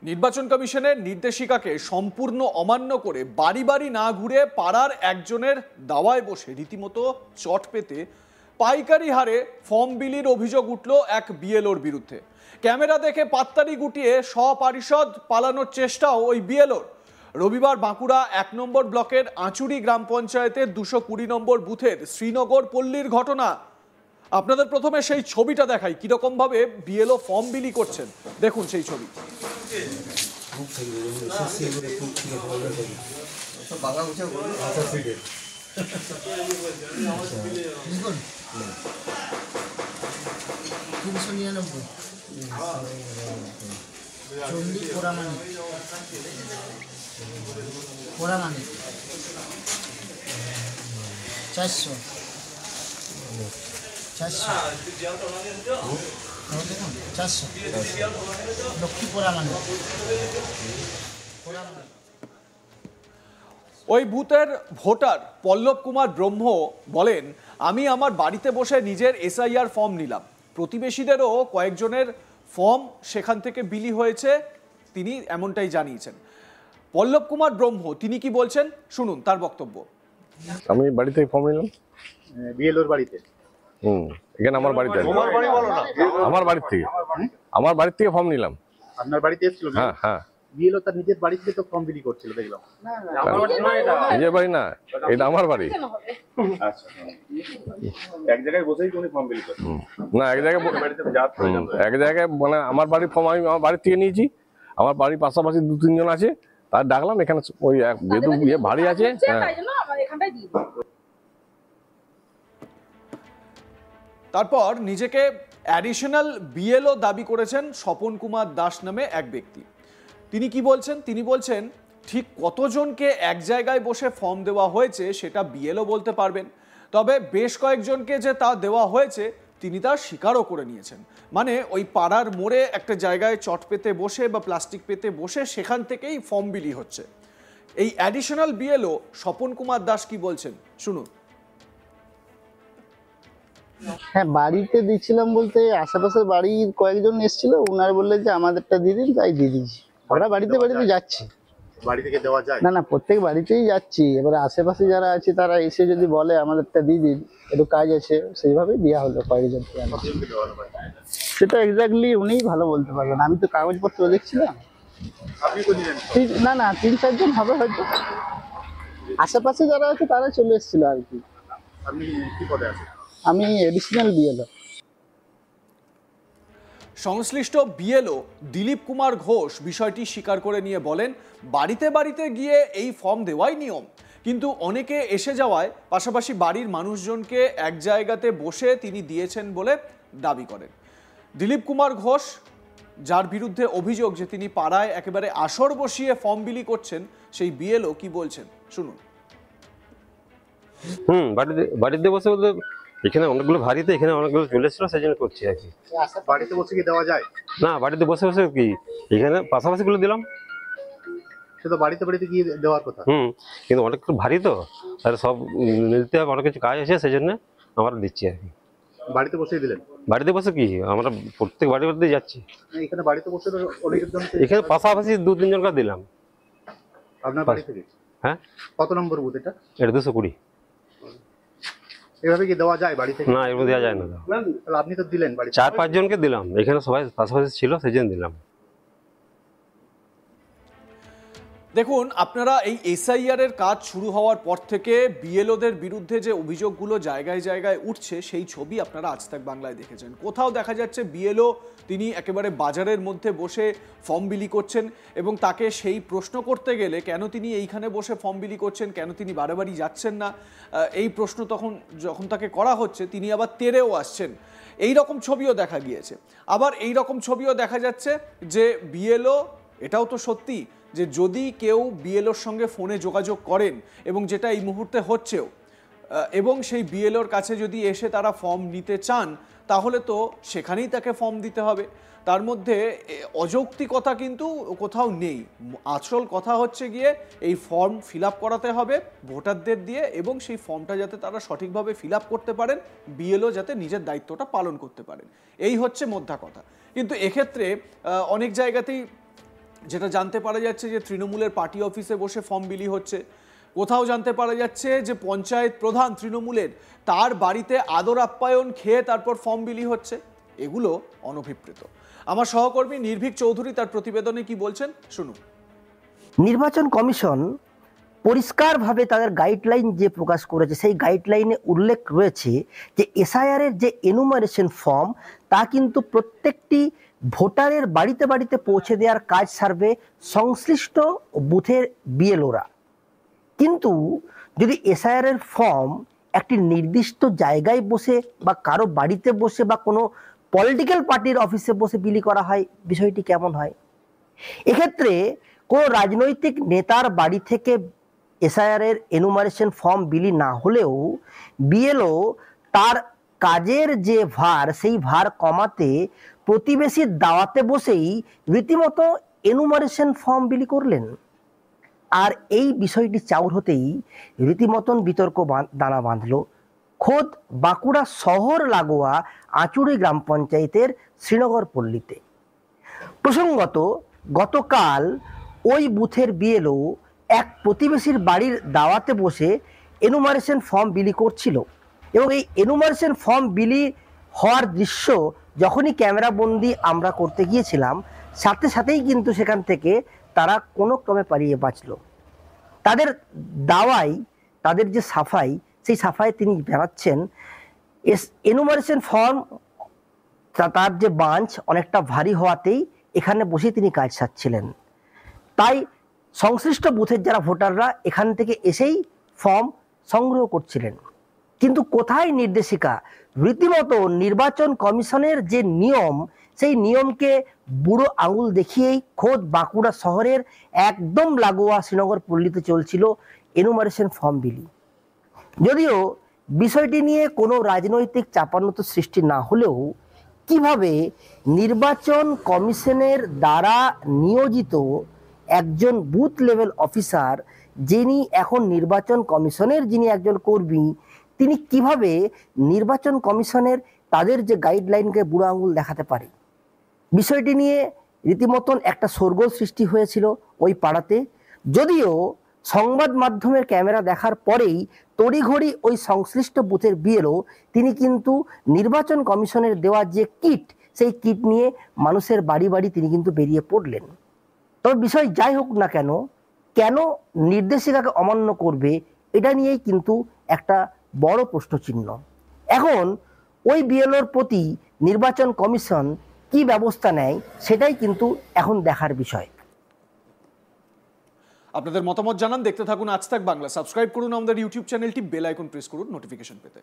নির্বাচন কমিশনের নির্দেশিকাকে সম্পূর্ণ অমান্য করে বাড়ি বাড়ি না ঘুরে পাড়ার একজনের দাওয়ায় বসে রীতিমতো চট পেতে পাইকারি হারে ফর্ম বিলির অভিযোগ উঠল এক বিএলওর বিরুদ্ধে। ক্যামেরা দেখে পাত্তারি গুটিয়ে স্বপারিষদ পালানোর চেষ্টাও ওই বিএলওর। রবিবার বাঁকুড়া ১ নম্বর ব্লকের আঁচুরি গ্রাম পঞ্চায়েতের ২২০ নম্বর বুথের শ্রীনগর পল্লীর ঘটনা। আপনাদের প্রথমে সেই ছবিটা দেখাই, কিরকম ভাবে বিএলও ফর্ম বিলি করছেন। দেখুন সেই ছবি। ওই বুথের ভোটার পল্লব কুমার ব্রহ্ম বলেন, আমি আমার বাড়িতে বসে নিজের এসআইআর ফর্ম নিলাম। প্রতিবেশীদেরও কয়েকজনের ফর্ম সেখান থেকে বিলি হয়েছে, তিনি এমনটাই জানিয়েছেন। পল্লব কুমার ব্রহ্ম তিনি কি বলছেন শুনুন তার বক্তব্য। আমি বাড়ি থেকে ফর্ম নিলাম, বিএলওর বাড়িতে। এখানে আমার বাড়িতে, আমার বাড়ি থেকে ফর্ম নিলাম। আপনার বাড়িতে এসেছিল? হ্যাঁ হ্যাঁ। বিএলও তার নিজের বাড়ি থেকে তো ফর্ম বিলি করছিল দেখলাম। নিজের বাড়ি না, এটা আমার বাড়ি। আচ্ছা, এক জায়গায় বসেই তুমি ফর্ম বিলি করছো? না, এক জায়গায় মানে আমার বাড়ির ফর্ম আমি আমার বাড়ি থেকে নিয়েছি। আমার বাড়ির পাশাপাশি ২-৩ জন আছে, তার ডাকলাম এখানে। ওই যেহেতু ভারী আছে, তারপর নিজেকে অ্যাডিশনাল বিএলও দাবি করেছেন স্বপন কুমার দাস নামে এক ব্যক্তি। তিনি কি বলছেন? তিনি বলছেন, ঠিক কতজনকে এক জায়গায় বসে ফর্ম দেওয়া হয়েছে সেটা বিএলও বলতে পারবেন, তবে বেশ কয়েকজনকে যে তা দেওয়া হয়েছে তিনি তা স্বীকারও করে নিয়েছেন। মানে ওই পাড়ার মোড়ে একটা জায়গায় চট পেতে বসে বা প্লাস্টিক পেতে বসে সেখান থেকেই ফর্ম বিলি হচ্ছে। এই অ্যাডিশনাল বিএলও স্বপন কুমার দাস কি বলছেন শুনুন। হ্যাঁ, বাড়িতে দিচ্ছিলাম বলতে আশেপাশের বাড়ির কয়েকজন এসেছিল, ওনারা বললেন যে আমাদেরটা দিয়ে দিন, তাই দিয়ে দিয়েছি। আমরা বাড়িতে যাচ্ছি। বাড়ি থেকে দেওয়া যায় না, প্রত্যেক বাড়িতেই যাচ্ছি। এবারে আশেপাশে যারা আছে তারা এসে যদি বলে আমাদেরটা দিয়ে দিন, একটু কাজ আছে, সেইভাবেই দেওয়া হলো কয়েকজনকে। সেটা এক্স্যাক্টলি উনিই ভালো বলতে পারবেন, আমি তো কাগজপত্র দেখছিলাম। না ৩-৪ জন হবে হয়তো। আশেপাশে যারা আছে তারা চলে এসেছিল আর কি। আপনি কি পদে আছেন? আমি এডিশনাল বিএলও। সংশ্লিষ্ট বিএলও দিলীপ কুমার ঘোষ বিষয়টি স্বীকার করে নিয়ে বলেন, বাড়িতে বাড়িতে গিয়ে এই ফর্ম দেওয়াই নিয়ম, কিন্তু অনেকে এসে যাওয়ায় পাশাপাশি বাড়ির মানুষজনকে এক জায়গাতে বসে তিনি দিয়েছেন বলে দাবি করেন। দিলীপ কুমার ঘোষ, যার বিরুদ্ধে অভিযোগ যে তিনি পাড়ায় একেবারে আসর বসিয়ে ফর্ম বিলি করছেন, সেই বিএলও কি বলছেন শুনুন। বাড়িতে বসে বলতে এখানে অনেকগুলো ভারীতে, এখানে অনেকগুলো চলে এসেছিল, সেই জন্য করছি আর কি। বাড়িতে বসে কি দেওয়া যায়? না, বাড়িতে বসে বসে কি এখানে পাশাপাশি গুলো দিলাম। সে তো বাড়িতে গিয়ে দেওয়ার কথা। কিন্তু অনেক ভারী তো, তাহলে সব নিতে হবে, অনেক কিছু কাজ আছে, সেই জন্য আমরা দিচ্ছি আর কি। বাড়িতে বসেই দিলেন? বাড়িতে বসে কি আমরা প্রত্যেক বাড়িতে যাচ্ছি। এখানে বাড়িতে বসে অনেকের জন্য এখানে পাশাপাশি ২-৩ জনকে দিলাম। আপনার বাড়ি থেকে? হ্যাঁ। কত নম্বর বুথ এটা? এটা ২২০। এভাবে কি দেওয়া যায় বাড়ি থেকে? না, এভাবে দেওয়া যায় না। তাহলে আপনি তো দিলেন বাড়ি? ৪-৫ জনকে দিলাম, এখানে সবাই পাশাপাশি ছিল, সেই জন্য দিলাম। দেখুন, আপনারা এই এসআইআর এর কাজ শুরু হওয়ার পর থেকে বিএলওদের বিরুদ্ধে যে অভিযোগগুলো জায়গায় জায়গায় উঠছে সেই ছবি আপনারা আজ তাক বাংলায় দেখেছেন। কোথাও দেখা যাচ্ছে বিএলও তিনি একেবারে বাজারের মধ্যে বসে ফর্ম বিলি করছেন এবং তাকে সেই প্রশ্ন করতে গেলে কেন তিনি এইখানে বসে ফর্ম বিলি করছেন, কেন তিনি বাড়ি যাচ্ছেন না, এই প্রশ্ন যখন তাকে করা হচ্ছে তিনি আবার তেড়েও আসছেন। এই রকম ছবিও দেখা গিয়েছে। আবার এই রকম ছবিও দেখা যাচ্ছে যে বিএলও, এটাও তো সত্যি যে যদি কেউ বিএলওর সঙ্গে ফোনে যোগাযোগ করেন, এবং যেটা এই মুহূর্তে হচ্ছেও, এবং সেই বিএলওর কাছে যদি এসে তারা ফর্ম নিতে চান, তাহলে তো সেখানেই তাকে ফর্ম দিতে হবে। তার মধ্যে অযৌক্তিকতা কিন্তু কোথাও নেই। আসল কথা হচ্ছে গিয়ে এই ফর্ম ফিল আপ করাতে হবে ভোটারদের দিয়ে, এবং সেই ফর্মটা যাতে তারা সঠিকভাবে ফিল আপ করতে পারেন, বিএলও যাতে নিজের দায়িত্বটা পালন করতে পারেন, এই হচ্ছে মোদ্দা কথা। কিন্তু এক্ষেত্রে অনেক জায়গাতেই যেটা জানতে পারা যাচ্ছে যে তৃণমূলের পার্টি অফিসে বসে ফর্ম বিলি হচ্ছে, কোথাও জানতে পারা যাচ্ছে যে পঞ্চায়েত প্রধান তৃণমূলের তার বাড়িতে আদর আপ্যায়ন খেয়ে তারপর ফর্ম বিলি হচ্ছে। এগুলো অনভিপ্রেত। আমার সহকর্মী নির্ভীক চৌধুরী তার প্রতিবেদনে কি বলছেন শুনুন। নির্বাচন কমিশন পরিষ্কারভাবে তাদের গাইডলাইন যে প্রকাশ করেছে, সেই গাইডলাইনে উল্লেখ রয়েছে যে এসআইআর এর যে এনুমারেশন ফর্ম তা কিন্তু প্রত্যেকটি ভোটারের বাড়িতে বাড়িতে পৌঁছে দেওয়ার কাজ সারবে সংশ্লিষ্ট বুথের বিএলওরা। কিন্তু যদি এসআইআর এর ফর্ম একটি নির্দিষ্ট জায়গায় বসে বা কারো বাড়িতে বসে বা কোনো পলিটিক্যাল পার্টির অফিসে বসে বিলি করা হয়, বিষয়টি কেমন হয়? এক্ষেত্রে কোনো রাজনৈতিক নেতার বাড়ি থেকে এসআইআর এর এনুমারেশন ফর্ম বিলি না হলেও বিএলও তার কাজের যে ভার, সেই ভার কমাতে প্রতিবেশীর দাওয়াতে বসেই রীতিমতো এনুমারেশন ফর্ম বিলি করলেন। আর এই বিষয়টি চাউর হতেই রীতিমতন বিতর্ক দানা বাঁধল খোদ বাঁকুড়া শহর লাগোয়া আঁচুড়ি গ্রাম পঞ্চায়েতের শ্রীনগর পল্লীতে। প্রসঙ্গত, গতকাল ওই বুথের বিএলও এক প্রতিবেশীর বাড়ির দাওয়াতে বসে এনুমারেশন ফর্ম বিলি করছিল এবং এই এনুমারেশন ফর্ম বিলি হওয়ার দৃশ্য যখনই ক্যামেরাবন্দি আমরা করতে গিয়েছিলাম, সাথে সাথেই কিন্তু সেখান থেকে তারা কোনো ক্রমে পালিয়ে বাঁচল। তাদের দাওয়ায়, তাদের যে সাফাই, সেই সাফাই তিনি জানাচ্ছেন এনুমারেশন ফর্ম তার যে বাঞ্চ অনেকটা ভারী হওয়াতেই এখানে বসে তিনি কাজ সারছিলেন। তাই সংশ্লিষ্ট বুথের যারা ভোটাররা এখান থেকে এসেই ফর্ম সংগ্রহ করছিলেন। কিন্তু কোথায় নির্দেশিকা? রীতিমতো নির্বাচন কমিশনের যে নিয়ম, সেই নিয়মকে বুড়ো আঙুল দেখিয়েই খোদ বাঁকুড়া শহরের একদম লাগোয়া শ্রীনগর পল্লীতে চলছিল এনুমারেশন ফর্ম বিলি। যদিও বিষয়টি নিয়ে কোনো রাজনৈতিক চাপান্নতা সৃষ্টি না হলেও কিভাবে নির্বাচন কমিশনের দ্বারা নিয়োজিত একজন বুথ লেভেল অফিসার, যিনি এখন নির্বাচন কমিশনের যিনি একজন কর্মী, তিনি কিভাবে নির্বাচন কমিশনের তাদের যে গাইডলাইনকে বুড়ো আঙুল দেখাতে পারে, বিষয়টি নিয়ে রীতিমতন একটা শোরগোল সৃষ্টি হয়েছিল ওই পাড়াতে। যদিও সংবাদ মাধ্যমের ক্যামেরা দেখার পরেই তড়িঘড়ি ওই সংশ্লিষ্ট বুথের বিএলও তিনি কিন্তু নির্বাচন কমিশনের দেওয়া যে কিট, সেই কিট নিয়ে মানুষের বাড়ি বাড়ি তিনি কিন্তু বেরিয়ে পড়লেন। তবে বিষয় যাই হোক না কেন, কেন নির্দেশিকাকে অমান্য করবে, এটা নিয়েই কিন্তু একটা বড় প্রশ্নচিহ্ন। এখন ওই বিএলওর প্রতি নির্বাচন কমিশন কি ব্যবস্থা নেয়, সেটাই কিন্তু এখন দেখার বিষয়। আপনাদের মতামত জানান, দেখতে থাকুন আজ তাক বাংলা। সাবস্ক্রাইব করুন আমাদের ইউটিউব চ্যানেলটি, বেল আইকন প্রেস করুন নোটিফিকেশন পেতে।